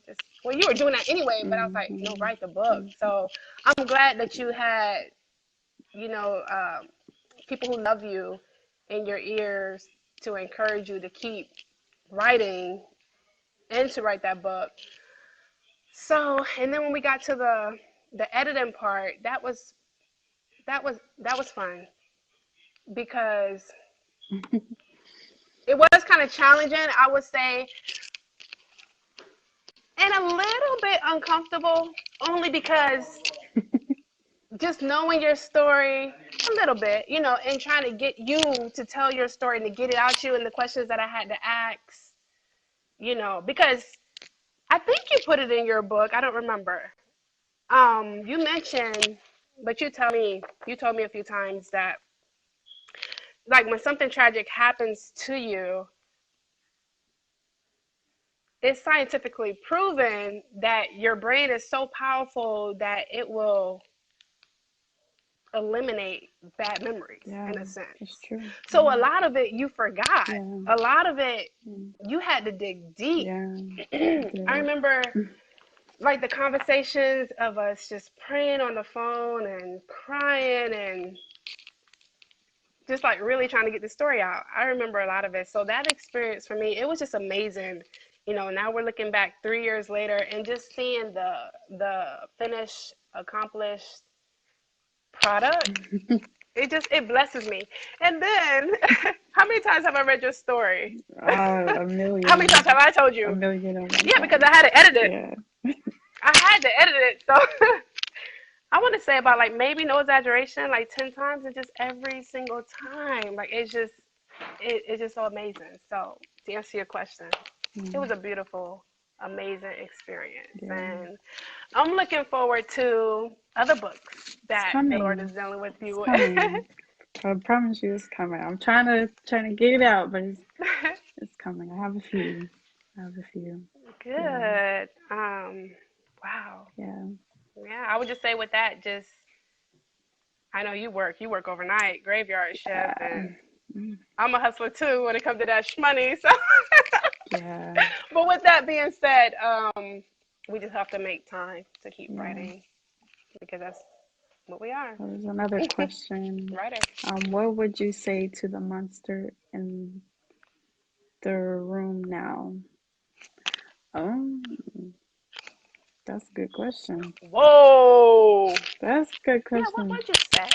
Just well, you were doing that anyway, but I was like, no, Hmm. write the book. So I'm glad that you had, you know, people who love you in your ears to encourage you to keep writing and to write that book. So, and then when we got to the editing part, that was fun because it was kind of challenging, I would say, and a little bit uncomfortable, only because just knowing your story a little bit, and trying to get you to tell your story and to get it out you and the questions that I had to ask, because I think you put it in your book. I don't remember. You mentioned, but you told me a few times that like when something tragic happens to you, it's scientifically proven that your brain is so powerful that it will eliminate bad memories Yeah, in a sense. it's true. So a Yeah. lot of it you forgot. Yeah. A lot of it Mm. you had to dig deep. Yeah. I I did. remember like the conversations of us just praying on the phone and crying and just like really trying to get the story out. I remember a lot of it. So that experience for me, it was just amazing. Now we're looking back 3 years later and just seeing the finished, accomplished product. It blesses me. And then, how many times have I read your story? A How many times million. have I told A you? million and one Yeah, because times. I had to edit it. Yeah. I had to edit it. So I want to say about like maybe no exaggeration, like 10 times, and just every single time, like it's just so amazing. So to answer your question, it was Mm. a beautiful, amazing experience, Yeah. and I'm looking forward to other books It's that the Lord is coming. dealing with It's you with. coming. I promise you it's coming. I'm trying to get it out, but it's coming. I have a few. I have a few. Yeah. Good. Wow. Yeah. Yeah, I would just say with that, just I know you work overnight, graveyard shift, Uh, and Mm, I'm a hustler too when it comes to that money. So, yeah, but with that being said, we just have to make time to keep yeah. writing because that's what we are, So there's another question. writers. What would you say to the monster in the room now? Oh, that's a good question. Whoa! That's a good Yeah, what question. would you say?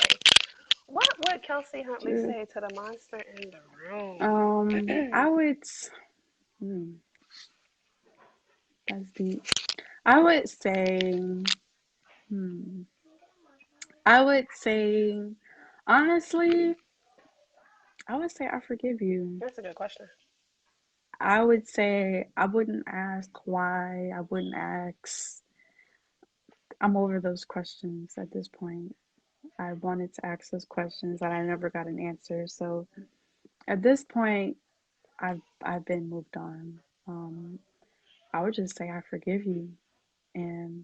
What would Kelsey Huntley Ju- say to the monster in the room? I would. Hmm, that's deep. I would say. Hmm. I would say, honestly, I would say I forgive you. That's a good question. I would say I wouldn't ask why. I wouldn't ask. I'm over those questions at this point. I wanted to ask those questions and I never got an answer. So at this point, I've been moved on. Um, I would just say I forgive you and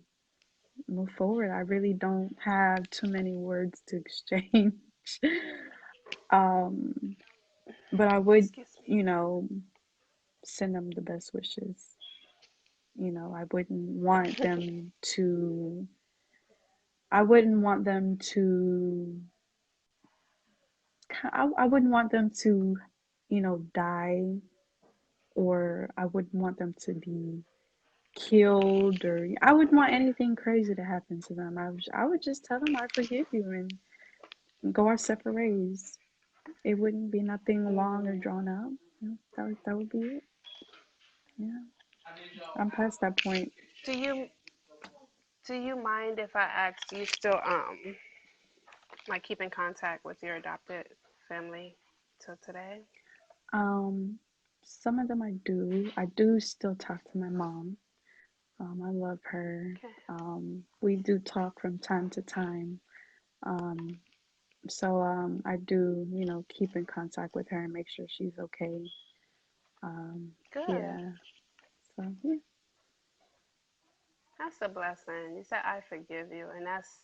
move forward. I really don't have too many words to exchange. um, but I would, Excuse me. you know, send them the best wishes. I wouldn't want them to. I wouldn't want them to. I wouldn't want them to, die, or I wouldn't want them to be killed, or I wouldn't want anything crazy to happen to them. I would just tell them I forgive you and go our separate ways. It wouldn't be nothing long or Mm. drawn out. That would be it. Yeah, I'm past that point. Do you do you mind if I ask? Do you still like keep in contact with your adopted family till today? Um, some of them I do. I do still talk to my mom. I love her. Okay. We do talk from time to time. Um, so I do, keep in contact with her and make sure she's okay. Good. Yeah. So yeah, That's a blessing. You said I forgive you, and that's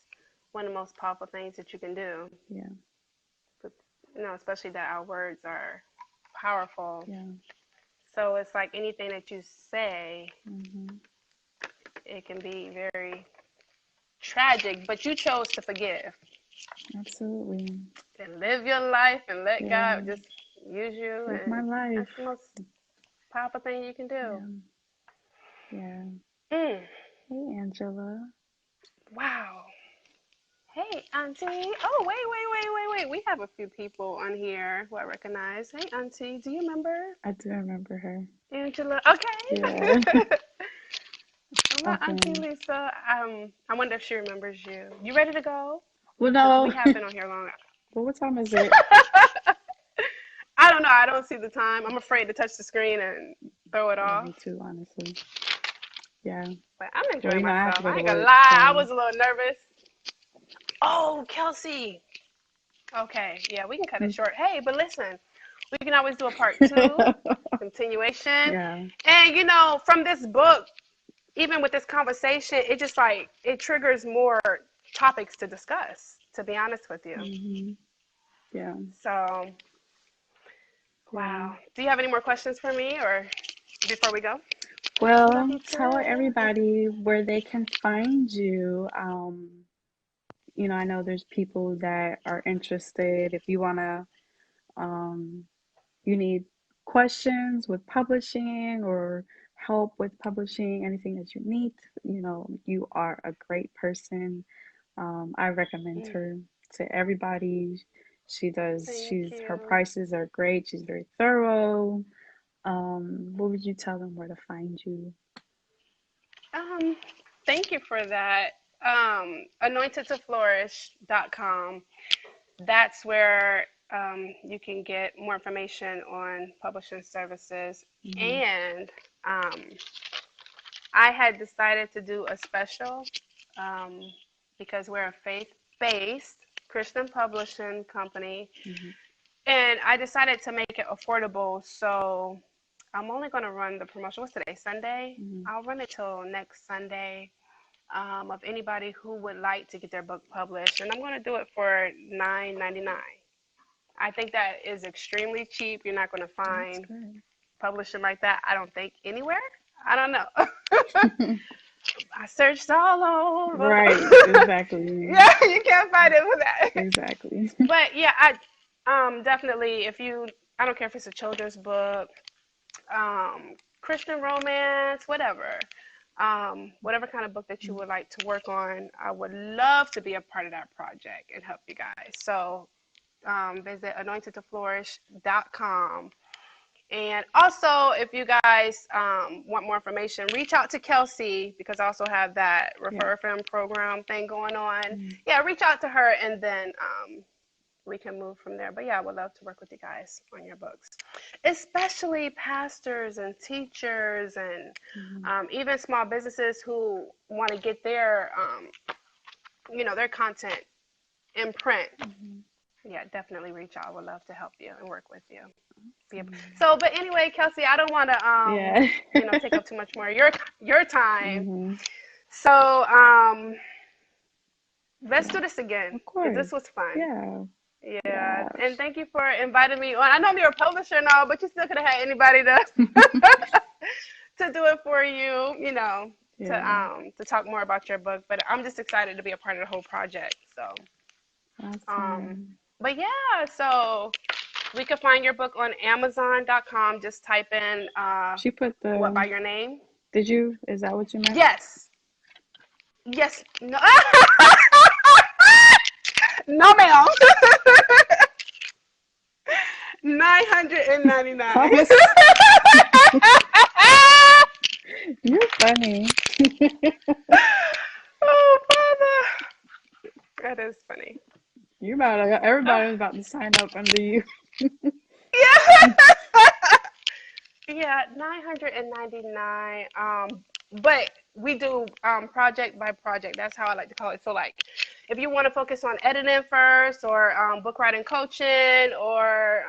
one of the most powerful things that you can do. yeah, But, especially that our words are powerful. yeah. So it's like anything that you say, Hmm. it can be very tragic, but you chose to forgive Absolutely. and live your life and let Yeah. God just use you, Live my and that's the life. most powerful thing you can do. Yeah. Yeah. Mm, Hey, Angela. wow. Hey, Auntie. Oh, wait. We have a few people on here who I recognize. Hey, Auntie. Do you remember I do remember her. Angela? Okay. Yeah. My Auntie Okay. Lisa. I wonder if she remembers you. You ready to go? Well, Because no. we have been on here long. Well, what time is it? I don't know. I don't see the time. I'm afraid to touch the screen and throw it Yeah, off. me too, honestly. Yeah. But I'm Well, enjoying I have to myself. go I to ain't gonna work, lie. I so. was a little nervous. Oh, Kelsey. Okay. Yeah, we can cut it short. Hey, but listen, we can always do a part two, continuation. Yeah. And from this book, even with this conversation, it just like it triggers more topics to discuss, to be honest with you. Hmm. Yeah. So, Yeah. wow. Do you have any more questions for me or before we go? Love Well, you tell too. everybody where they can find you. I know there's people that are interested. If you wanna, um, you need questions with publishing or help with publishing, anything that you need, you are a great person. I recommend Mm, her to everybody. thank Her you. prices are great. She's very thorough. What would you tell them where to find you? Um, Thank you for that. Anointedtoflourish.com. That's where you can get more information on publishing services. Hmm. And um, I had decided to do a special um, because we're a faith based Christian publishing company. Hmm. And I decided to make it affordable. So I'm only going to run the promotion. What's today? Sunday? Hmm. I'll run it till next Sunday of anybody who would like to get their book published. And I'm going to do it for $9.99. I think that is extremely cheap. You're not going to That's find good. publishing like that, I don't think, anywhere. I don't know. I searched all over. Right, exactly. Yeah, you can't find it for that. Exactly. But yeah, I definitely if you I don't care if it's a children's book, Christian romance, whatever. Whatever kind of book that you would like to work on, I would love to be a part of that project and help you guys. So visit anointedtoflourish.com. And also, if you guys want more information, reach out to Kelsey because I also have that Yeah. Refer a Friend program thing going on. Mm. Yeah, reach out to her and then we can move from there. But yeah, I would love to work with you guys on your books, especially pastors and teachers and Mhm. even small businesses who want to get their, their content in print. Mhm. Yeah, definitely reach out. I would love to help you and work with you. Mm. So, but anyway, Kelsey, I don't want to, Yeah. take up too much more of your time. Hmm. So, let's Yeah. do this again Of because course. this was fun. Yeah. Yeah, Yeah. and thank you for inviting me on. I know you're a publisher and all, but you still could have had anybody to to do it for you. Yeah. To talk more about your book. But I'm just excited to be a part of the whole project. So, um, Awesome. but yeah, so we could find your book on Amazon.com. Just type in She put what by the. your name. Did you? Is that what you meant? Yes, yes, no, no, ma'am. 999. Thomas, you're funny. Oh, Father. That is funny. You about to, everybody's about to sign up under you. Yeah. Yeah, 999. But we do project by project. That's how I like to call it. So like if you want to focus on editing first or book writing coaching or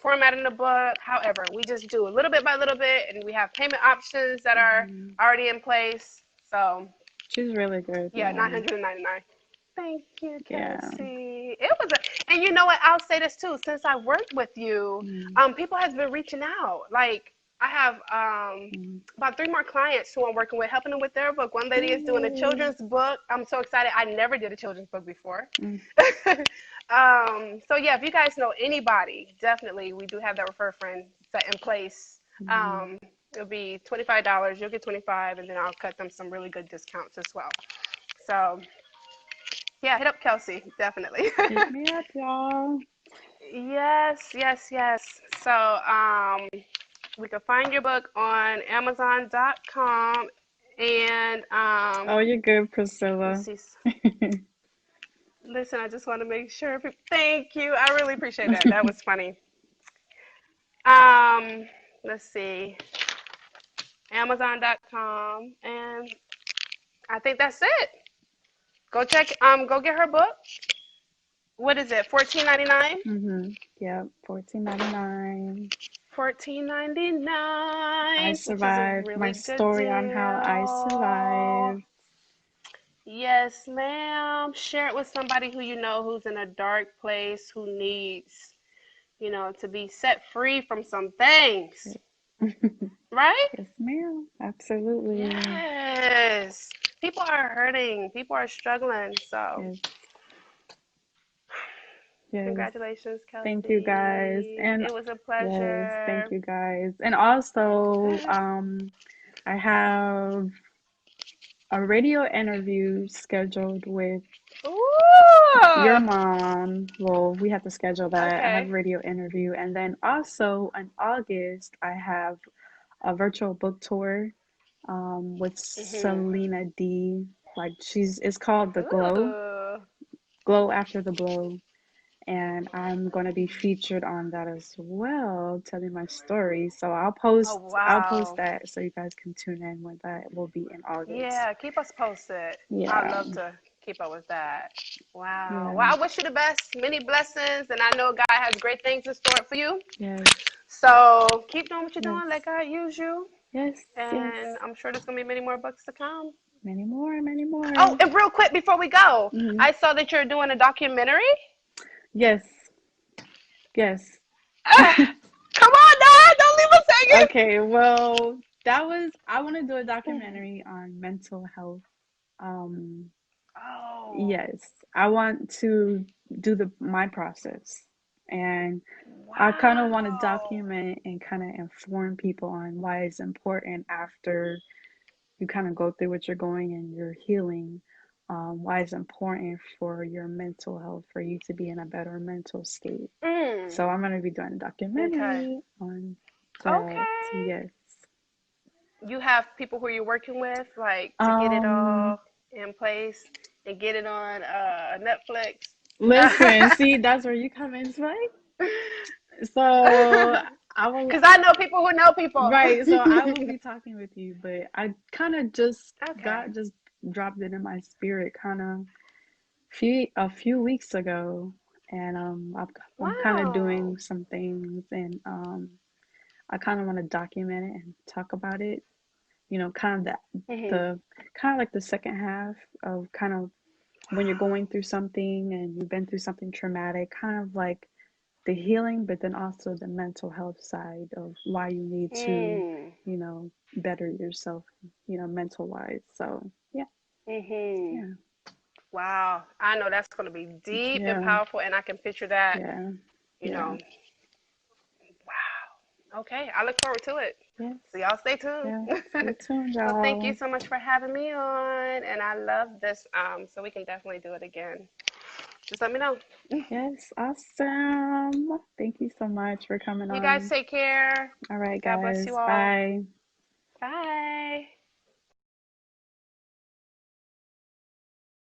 formatting the book, however, we just do a little bit by little bit and we have payment options that are Mhm. already in place. So She's really good. yeah, Yeah. 999. Thank you, Yeah. Kelsey. It was and you know what? I'll say this too. Since I worked with you, Mm. people has been reaching out. Like I have Mm. about 3 more clients who I'm working with, helping them with their book. One lady is doing a Yay. children's book. I'm so excited. I never did a children's book before. Mm. So yeah, if you guys know anybody, definitely we do have that refer friend set in place. Mhm. It'll be $25. You'll get 25, and then I'll cut them some really good discounts as well. So yeah, hit up Kelsey, definitely. Hit me up, y'all. Yes, yes, yes. So, we can find your book on Amazon.com and Oh, you're good, let's Priscilla. see. Listen, I just want to make sure. Thank you. I really appreciate that. That was funny. Um, let's see. Amazon.com and I think that's it. Go get her book. What is it? 14.99. Mm-hmm. Yep. 14.99. I 14.99, which is a survived. My really good story on how I deal. survived. Yes, ma'am. Share it with somebody who you know who's in a dark place, who needs, to be set free from some things, right? Yes, ma'am. Absolutely. Yes. People are hurting. People are struggling. So, Yes. Yes. congratulations, Thank you guys. Kelsey. And It was a yes, thank pleasure. you guys. And also, I have a radio interview scheduled with your Ooh. mom. Well, we have to schedule that. I have a Okay. radio interview. And then also in August, I have a virtual book tour with Mhm. Selena D. Like it's called The Glow, Ooh. Glow After the Blow. And I'm going to be featured on that as well, telling my story. So Oh I'll post wow. that so you guys can tune in when that will be in August. Yeah, keep us posted. I'd Yeah. love to keep up with that. Wow. Yeah. Well, I wish you the best, many blessings, and I know God has great things in store for you. Yes. So keep doing what you're doing. Let Yes. God use you, Yes. and Yes. I'm sure there's gonna be many more books to come. Many more, many more. Oh, and real quick before we go, Hmm. I saw that you're doing a documentary. Yes. Yes. Ah, come on, now, don't leave us hanging. Okay, well, I want to do a documentary on mental health. Um, Oh, yes, I want to do my process, and I kind of want to wow. document and kind of inform people on why it's important after you kind of go through what you're going and you're healing. Why it's important for your mental health, for you to be in a better mental state. Mm, So I'm gonna be doing a okay. documentary on that. Okay. Yes. You have people who you're working with, like, to get it Um, all in place and get it on Netflix. Listen, see, that's where you come into play. So I will, Because I know people who know people. right. So I will be talking with you, but I kind of just Okay. God just dropped it in my spirit, kind of a few weeks ago, and I'm kind of Wow. doing some things, and I kind of want to document it and talk about it. Kind of Hmm. the kind of like the second half of kind of when you're going through something and you've been through something traumatic, kind of like the healing, but then also the mental health side of why you need to, Mm. better yourself, mental wise. So yeah, Hmm. yeah, Wow. I know that's going to be deep and yeah, powerful, and I can picture that, yeah, you yeah, know. Wow. Okay. I look forward to it. yes, So y'all stay tuned. yeah. Stay tuned, Well, thank you y'all. so much for having me on, and I love this. So we can definitely do it again. Just let me know. Yes, awesome. Thank you so much for coming You guys on. take care. All right, God bless you guys. all. Bye. Bye.